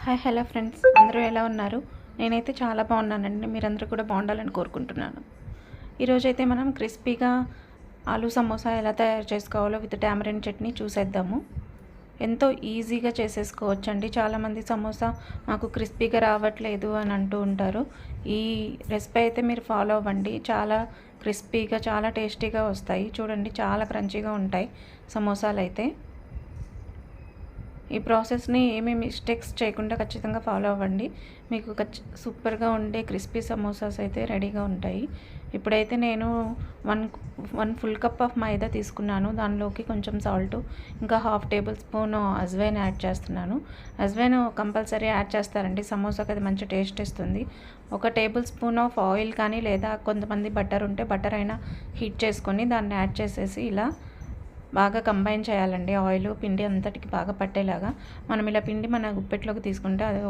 Hi hello friends, అందరూ ఎలా ఉన్నారు? నేనైతే చాలా బాగున్నానండి. మీరందరూ కూడా బాగుండాలని కోరుకుంటున్నాను. ఈరోజైతే మనం క్రిస్పీగా ఆలూ సమోసా ఎలా తయారు చేసుకోవాలో విత్ టామరిన్ చట్నీ చూసేద్దాము. ఎంతో ఈజీగా చేసేసుకోవచ్చండి. చాలామంది సమోసా మాకు క్రిస్పీగా రావట్లేదు అని అంటూ ఉంటారు. ఈ రెసిపీ అయితే మీరు ఫాలో అవ్వండి. చాలా క్రిస్పీగా, చాలా టేస్టీగా వస్తాయి. చూడండి, చాలా క్రంచీగా ఉంటాయి సమోసాలు అయితే. ఈ ప్రాసెస్ని ఏమీ మిస్టేక్స్ చేయకుండా ఖచ్చితంగా ఫాలో అవ్వండి. మీకు సూపర్గా ఉండే క్రిస్పీ సమోసాస్ అయితే రెడీగా ఉంటాయి. ఇప్పుడైతే నేను వన్ ఫుల్ కప్ ఆఫ్ మైదా తీసుకున్నాను. దానిలోకి కొంచెం సాల్ట్, ఇంకా half table spoon ajwain add చేస్తున్నాను. అజ్వైన్ కంపల్సరీ యాడ్ చేస్తారండి, సమోసాకి అది మంచి టేస్ట్ ఇస్తుంది. ఒక టేబుల్ స్పూన్ ఆఫ్ ఆయిల్ కానీ, లేదా కొంతమంది బటర్ ఉంటే బటర్ అయినా హీట్ చేసుకొని దాన్ని యాడ్ చేసేసి ఇలా బాగా కంబైన్ చేయాలండి. ఆయిల్ పిండి అంతటికి బాగా పట్టేలాగా మనం ఇలా పిండి మన గుప్పెట్లోకి తీసుకుంటే అది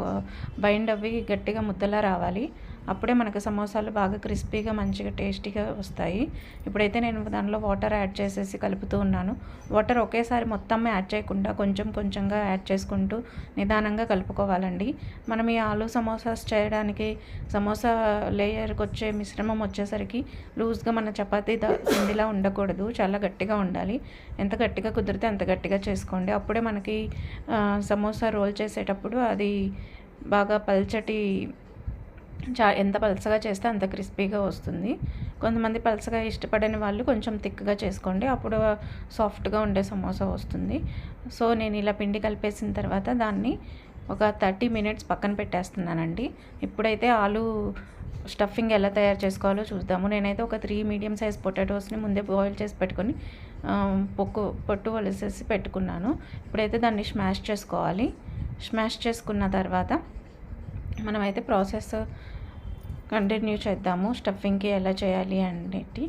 బైండ్ అవ్వి గట్టిగా ముద్దలా రావాలి. అప్పుడే మనకు సమోసాలు బాగా క్రిస్పీగా మంచిగా టేస్టీగా వస్తాయి. ఇప్పుడైతే నేను దానిలో వాటర్ యాడ్ చేసేసి కలుపుతూ ఉన్నాను. వాటర్ ఒకేసారి మొత్తం యాడ్ చేయకుండా కొంచెం కొంచెంగా యాడ్ చేసుకుంటూ నిదానంగా కలుపుకోవాలండి. మనం ఈ ఆలూ సమోసాస్ చేయడానికి సమోసా లేయర్కి వచ్చే మిశ్రమం వచ్చేసరికి లూజ్గా మన చపాతీ పిండిలా ఉండకూడదు, చాలా గట్టిగా ఉండాలి. ఎంత గట్టిగా కుదిరితే అంత గట్టిగా చేసుకోండి. అప్పుడే మనకి సమోసా రోల్ చేసేటప్పుడు అది బాగా పల్చటి ఎంత పలసగా చేస్తే అంత క్రిస్పీగా వస్తుంది. కొంతమంది పలసగా ఇష్టపడని వాళ్ళు కొంచెం థిక్గా చేసుకోండి, అప్పుడు సాఫ్ట్గా ఉండే సమోసా వస్తుంది. సో నేను ఇలా పిండి కలిపేసిన తర్వాత దాన్ని ఒక 30 మినిట్స్ పక్కన పెట్టేస్తున్నానండి. ఇప్పుడైతే ఆలూ స్టఫింగ్ ఎలా తయారు చేసుకోవాలో చూద్దాము. నేనైతే ఒక 3 మీడియం సైజ్ పొటాటోస్ని ముందే బాయిల్ చేసి పెట్టుకొని పొట్టు వలిసేసి పెట్టుకున్నాను. ఇప్పుడైతే దాన్ని స్మాష్ చేసుకోవాలి. స్మాష్ చేసుకున్న తర్వాత మనమైతే ప్రాసెస్ కంటిన్యూ చేద్దాము. స్టఫింగ్కి ఎలా చేయాలి అనేది.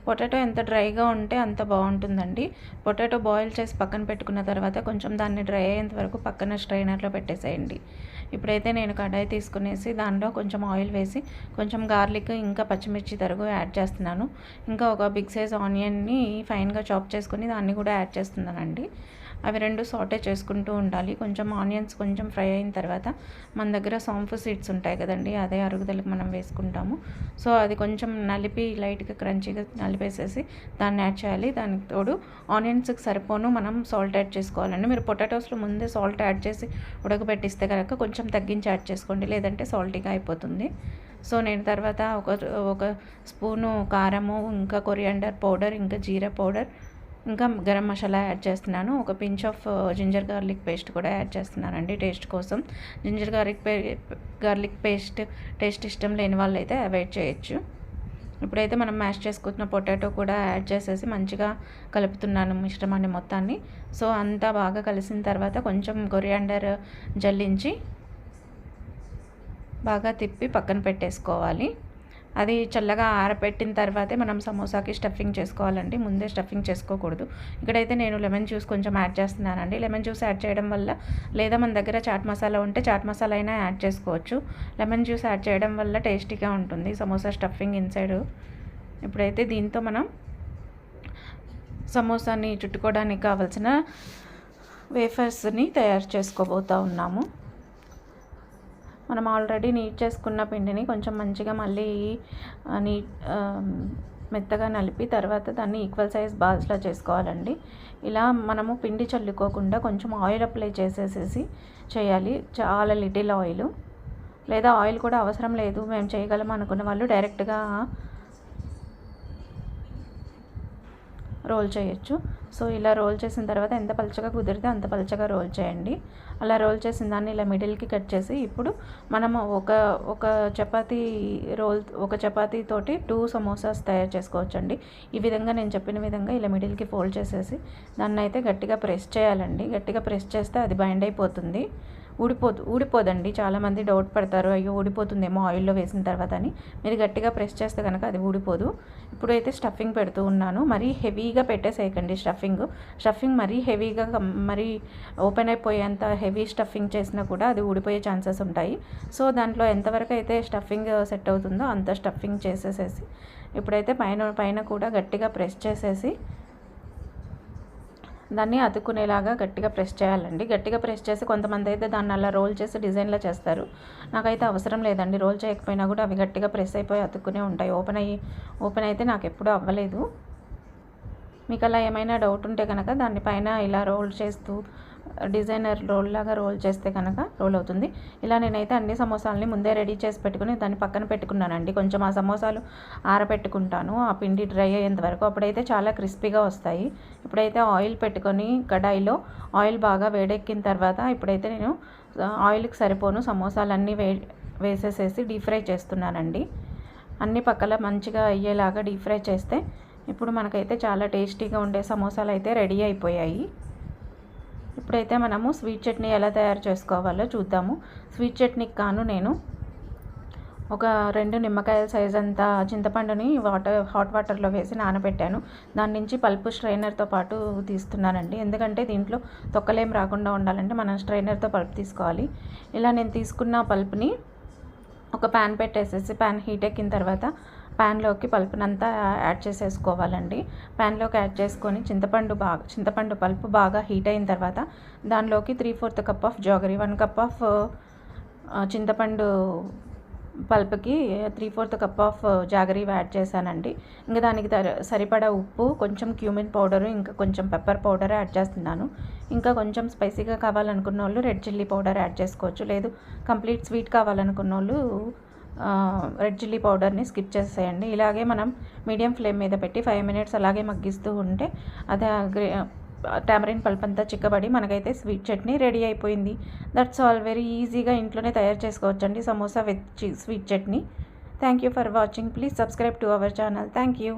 పొటాటో ఎంత డ్రైగా ఉంటే అంత బాగుంటుందండి. పొటాటో బాయిల్ చేసి పక్కన పెట్టుకున్న తర్వాత కొంచెం దాన్ని డ్రై అయ్యేంత వరకు పక్కన స్ట్రైనర్లో పెట్టేసేయండి. ఇప్పుడైతే నేను కడాయి తీసుకునేసి దానిలో కొంచెం ఆయిల్ వేసి కొంచెం గార్లిక్ ఇంకా పచ్చిమిర్చి తరుగు యాడ్ చేస్తున్నాను. ఇంకా ఒక బిగ్ సైజ్ ఆనియన్ని ఫైన్గా చాప్ చేసుకుని దాన్ని కూడా యాడ్ చేస్తున్నానండి. అవి రెండు సాటే చేసుకుంటూ ఉండాలి. కొంచెం ఆనియన్స్ కొంచెం ఫ్రై అయిన తర్వాత మన దగ్గర సోంపు సీడ్స్ ఉంటాయి కదండి, అదే అరుగుదలకు మనం వేసుకుంటాము. సో అది కొంచెం నలిపి లైట్గా క్రంచీగా నలిపేసేసి దాన్ని యాడ్ చేయాలి. దానికి తోడు ఆనియన్స్కి సరిపోను మనం సాల్ట్ యాడ్ చేసుకోవాలండి. మీరు పొటాటోస్లో ముందే సాల్ట్ యాడ్ చేసి ఉడకబెట్టిస్తే కనుక కొంచెం తగ్గించి యాడ్ చేసుకోండి, లేదంటే సాల్టీగా అయిపోతుంది. సో నేను తర్వాత ఒక స్పూను కారము, ఇంకా కొరియాండర్ పౌడర్, ఇంకా జీరా పౌడర్, ఇంకా గరం మసాలా యాడ్ చేస్తున్నాను. ఒక pinch of ginger garlic paste కూడా యాడ్ చేస్తున్నానండి టేస్ట్ కోసం. జింజర్ గార్లిక్ పేస్ట్ టేస్ట్ ఇష్టం లేని వాళ్ళు అయితే అవాయిడ్ చేయొచ్చు. ఇప్పుడైతే మనం మ్యాష్ చేసుకున్న పొటాటో కూడా యాడ్ చేసేసి మంచిగా కలుపుతున్నాను మిశ్రమాన్ని మొత్తాన్ని. సో అంతా బాగా కలిసిన తర్వాత కొంచెం కొరియాండర్ జల్లించి బాగా తిప్పి పక్కన పెట్టేసుకోవాలి. అది చల్లగా ఆరబెట్టిన తర్వాతే మనం సమోసాకి స్టఫింగ్ చేసుకోవాలండి, ముందే స్టఫింగ్ చేసుకోకూడదు. ఇక్కడైతే నేను లెమన్ జ్యూస్ కొంచెం యాడ్ చేస్తున్నానండి. లెమన్ జ్యూస్ యాడ్ చేయడం వల్ల, లేదా మన దగ్గర చాట్ మసాలా ఉంటే చాట్ మసాలా అయినా యాడ్ చేసుకోవచ్చు. లెమన్ జ్యూస్ యాడ్ చేయడం వల్ల టేస్టీగా ఉంటుంది సమోసా స్టఫింగ్ ఇన్సైడ్. ఇప్పుడైతే దీంతో మనం సమోసాని చుట్టుకోవడానికి కావాల్సిన వేఫర్స్ని తయారు చేసుకోబోతూ ఉన్నాము. మనం ఆల్రెడీ నీట్ చేసుకున్న పిండిని కొంచెం మంచిగా మళ్ళీ మెత్తగా నలిపి తర్వాత దాన్ని ఈక్వల్ సైజ్ బాల్స్లా చేసుకోవాలండి. ఇలా మనము పిండి చల్లుకోకుండా కొంచెం ఆయిల్ అప్లై చేసేసేసి చేయాలి. చాలా లిటిల్ ఆయిల్, లేదా ఆయిల్ కూడా అవసరం లేదు మేము చేయగలం అనుకున్న వాళ్ళు డైరెక్ట్గా రోల్ చేయొచ్చు. సో ఇలా రోల్ చేసిన తర్వాత ఎంత పలచగా కుదిరితే అంత పలచగా రోల్ చేయండి. అలా రోల్ చేసిన దాన్ని ఇలా మిడిల్కి కట్ చేసి ఇప్పుడు మనము ఒక చపాతీతోటి 2 సమోసాస్ తయారు చేసుకోవచ్చండి. ఈ విధంగా నేను చెప్పిన విధంగా ఇలా మిడిల్కి ఫోల్డ్ చేసేసి దాన్ని అయితే గట్టిగా ప్రెస్ చేయాలండి. గట్టిగా ప్రెస్ చేస్తే అది బైండ్ అయిపోతుంది, ఊడిపోదండి. చాలామంది డౌట్ పడతారు, అయ్యో ఊడిపోతుందేమో ఆయిల్లో వేసిన తర్వాత అని. మీరు గట్టిగా ప్రెస్ చేస్తే కనుక అది ఊడిపోదు. ఇప్పుడైతే స్టఫింగ్ పెడుతూ ఉన్నాను. మరీ హెవీగా పెట్టేసేయకండి స్టఫింగ్ మరీ హెవీగా, మరీ ఓపెన్ అయిపోయేంత హెవీ స్టఫింగ్ చేసినా కూడా అది ఊడిపోయే ఛాన్సెస్ ఉంటాయి. సో దాంట్లో ఎంతవరకు అయితే స్టఫింగ్ సెట్ అవుతుందో అంత స్టఫింగ్ చేసేసి ఇప్పుడైతే పైన కూడా గట్టిగా ప్రెస్ చేసేసి దాన్ని అతుక్కునేలాగా గట్టిగా ప్రెస్ చేయాలండి. గట్టిగా ప్రెస్ చేసి కొంతమంది అయితే దాన్ని అలా రోల్ చేసి డిజైన్లో చేస్తారు. నాకైతే అవసరం లేదండి. రోల్ చేయకపోయినా కూడా అవి గట్టిగా ప్రెస్ అయిపోయి అతుక్కునే ఉంటాయి. ఓపెన్ అయితే నాకు ఎప్పుడూ అవ్వలేదు. మీకు అలా ఏమైనా డౌట్ ఉంటే కనుక దానిపైన ఇలా రోల్ చేస్తూ డిజైనర్ రోల్ లాగా రోల్ చేస్తే కనుక రోల్ అవుతుంది. ఇలా నేనైతే అన్ని సమోసాలని ముందే రెడీ చేసి పెట్టుకుని దాన్ని పక్కన పెట్టుకున్నానండి. కొంచెం ఆ సమోసాలు ఆరబెట్టుకుంటాను ఆ పిండి డ్రై అయ్యేంత వరకు. అప్పుడైతే చాలా క్రిస్పీగా వస్తాయి. ఇప్పుడైతే ఆయిల్ పెట్టుకొని కడాయిలో ఆయిల్ బాగా వేడెక్కిన తర్వాత ఇప్పుడైతే నేను ఆయిల్కి సరిపోను సమోసాలన్నీ వేసేసేసి డీప్ ఫ్రై చేస్తున్నానండి. అన్ని పక్కల మంచిగా అయ్యేలాగా డీప్ ఫ్రై చేస్తే ఇప్పుడు మనకైతే చాలా టేస్టీగా ఉండే సమోసాలు అయితే రెడీ అయిపోయాయి. ఇప్పుడైతే మనము స్వీట్ చట్నీ ఎలా తయారు చేసుకోవాలో చూద్దాము. స్వీట్ చట్నీకి కాను నేను ఒక 2 నిమ్మకాయల సైజ్ అంతా చింతపండుని హాట్ వాటర్లో వేసి నానబెట్టాను. దాని నుంచి పల్పు స్ట్రైనర్తో పాటు తీస్తున్నానండి. ఎందుకంటే దీంట్లో తొక్కలేం రాకుండా ఉండాలంటే మనం స్ట్రైనర్తో పల్పు తీసుకోవాలి. ఇలా నేను తీసుకున్న పల్పుని ఒక ప్యాన్ పెట్టేసేసి ప్యాన్ హీట్ ఎక్కిన తర్వాత ప్యాన్లోకి పల్పునంతా యాడ్ చేసేసుకోవాలండి. ప్యాన్లోకి యాడ్ చేసుకొని చింతపండు పల్పు బాగా హీట్ అయిన తర్వాత దానిలోకి 3/4 cup of jaggery, 1 cup of చింతపండు పల్పుకి 3/4 కప్ ఆఫ్ జాగరీ యాడ్ చేశానండి. ఇంకా దానికి సరిపడా ఉప్పు, కొంచెం క్యూమిన్ పౌడరు, ఇంకా కొంచెం పెప్పర్ పౌడర్ యాడ్ చేస్తున్నాను. ఇంకా కొంచెం స్పైసీగా కావాలనుకున్న వాళ్ళు రెడ్ చిల్లీ పౌడర్ యాడ్ చేసుకోవచ్చు. లేదు కంప్లీట్ స్వీట్ కావాలనుకున్న వాళ్ళు రెడ్ చిల్లీ పౌడర్ని స్కిప్ చేసేయండి. ఇలాగే మనం మీడియం ఫ్లేమ్ మీద పెట్టి 5 మినిట్స్ అలాగే మగ్గిస్తూ ఉంటే అది టామరిన్ పల్ప్ అంతా చిక్కబడి మనకైతే స్వీట్ చట్నీ రెడీ అయిపోయింది. That's all. వెరీ ఈజీగా ఇంట్లోనే తయారు చేసుకోవచ్చండి samosa with sweet chutney. Thank you for watching. Please subscribe to our channel. Thank you.